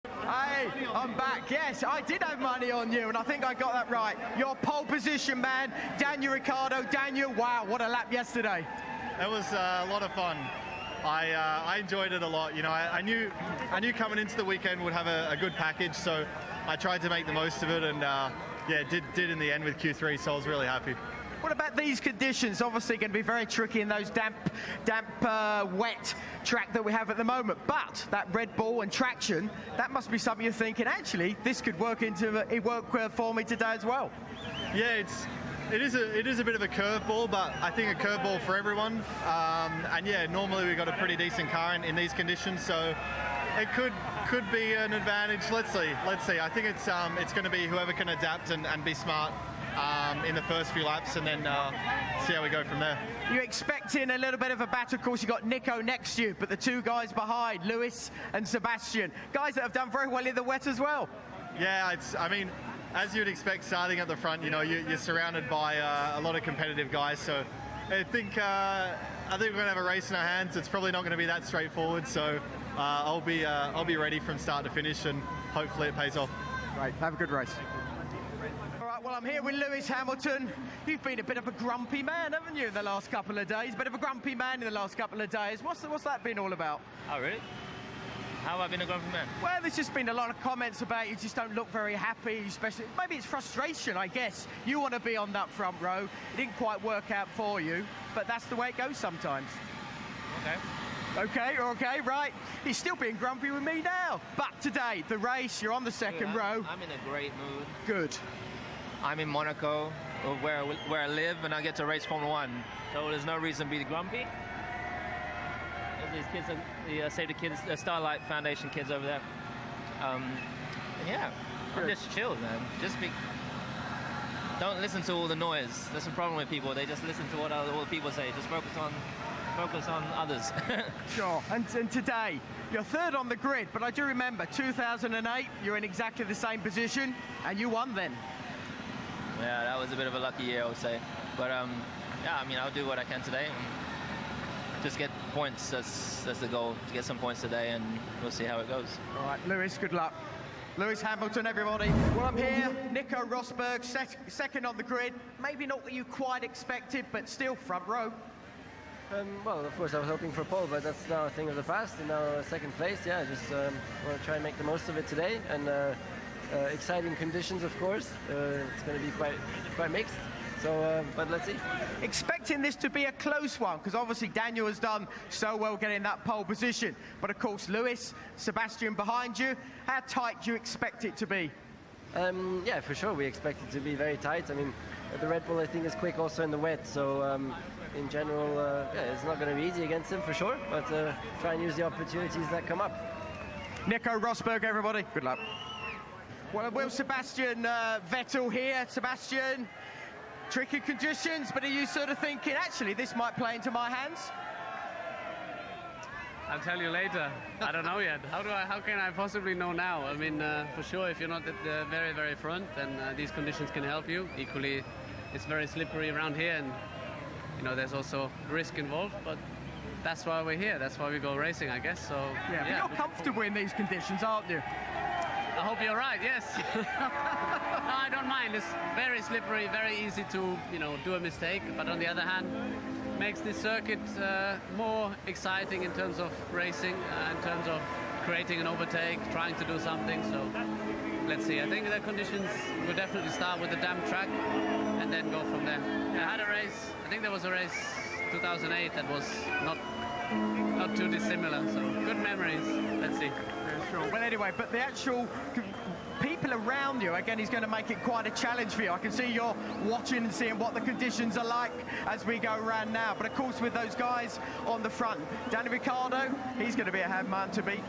Hey, I'm back. Yes, I did have money on you, and I think I got that right. Your pole position man, Daniel Ricciardo. Daniel, wow, what a lap yesterday. It was a lot of fun. I enjoyed it a lot. You know, I knew coming into the weekend would have a good package, so I tried to make the most of it, and yeah, did in the end with Q3. So I was really happy. What about these conditions? Obviously going to be very tricky in those damp, wet track that we have at the moment. But that Red Bull and traction, that must be something you're thinking, actually, this could work for me today as well. Yeah, it is a bit of a curveball, but I think a curveball for everyone. And yeah, normally we've got a pretty decent car in these conditions, so it could be an advantage. Let's see. I think it's going to be whoever can adapt and be smart in the first few laps, and then see how we go from there. You're expecting a little bit of a battle. Of course, you've got Nico next to you, but the two guys behind, Lewis and Sebastian, guys that have done very well in the wet as well. Yeah, I mean, as you'd expect, starting at the front, you know, you're surrounded by a lot of competitive guys. So I think we're going to have a race in our hands. It's probably not going to be that straightforward. So I'll be ready from start to finish, and hopefully it pays off. Right, have a good race. Well, I'm here with Lewis Hamilton. You've been a bit of a grumpy man, haven't you, in the last couple of days? Bit of a grumpy man in the last couple of days. What's that been all about? Oh, really? How have I been a grumpy man? Well, there's just been a lot of comments about you just don't look very happy, especially, maybe it's frustration, I guess. You want to be on that front row. It didn't quite work out for you, but that's the way it goes sometimes. Okay, right. He's still being grumpy with me now. But today, the race, you're on the second row. I'm in a great mood. Good. I'm in Monaco, where I live, and I get to race Formula 1. So there's no reason to be grumpy. These kids, the Save the Kids, the Starlight Foundation kids over there. And yeah, I'm just chill, man. Don't listen to all the noise. That's the problem with people. They just listen to what all the people say. Just focus on others. Sure. And today, you're third on the grid, but I do remember 2008, you're in exactly the same position, and you won then. Yeah, that was a bit of a lucky year, I would say. But yeah, I mean, I'll do what I can today. And just get points. That's the goal, to get some points today, and we'll see how it goes. All right, Lewis, good luck. Lewis Hamilton, everybody. Well, I'm here. Nico Rosberg, second on the grid. Maybe not what you quite expected, but still front row. Well, of course, I was hoping for pole, but that's now a thing of the past. And now second place, yeah, just want to try and make the most of it today. And exciting conditions, of course. It's going to be quite mixed. So, but let's see. Expecting this to be a close one, because obviously Daniel has done so well getting that pole position. But of course, Lewis, Sebastian behind you. How tight do you expect it to be? Yeah, for sure. We expect it to be very tight. I mean, the Red Bull, I think, is quick also in the wet. So, in general, yeah, it's not going to be easy against him for sure. But try and use the opportunities that come up. Nico Rosberg, everybody. Good luck. Well, will Sebastian Vettel here. Sebastian, tricky conditions, but are you sort of thinking, actually, this might play into my hands? I'll tell you later. I don't know yet. How can I possibly know now? I mean, for sure, if you're not at the very, very front, then these conditions can help you. Equally, it's very slippery around here, and you know, there's also risk involved, but that's why we're here. That's why we go racing, I guess. So yeah, but you're comfortable in these conditions, aren't you? I hope you're right, yes. No, I don't mind. It's very slippery, very easy to, you know, do a mistake. But on the other hand, makes this circuit more exciting in terms of racing, in terms of creating an overtake, trying to do something. So let's see. I think the conditions will definitely start with the damp track and then go from there. I had a race. I think there was a race 2008 that was not too dissimilar. So good memories. Let's see. Sure. Well, anyway, but the actual people around you, again, is going to make it quite a challenge for you. I can see you're watching and seeing what the conditions are like as we go around now. But of course, with those guys on the front, Daniel Ricciardo, he's going to be a hard man to beat.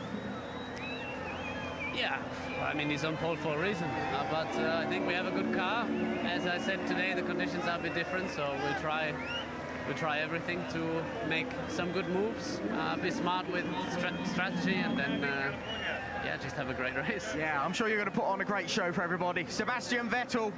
Yeah, I mean, he's on pole for a reason. But I think we have a good car. As I said today, the conditions are a bit different, so we'll try everything to make some good moves, be smart with strategy, and then yeah, just have a great race. Yeah, I'm sure you're going to put on a great show for everybody. Sebastian Vettel,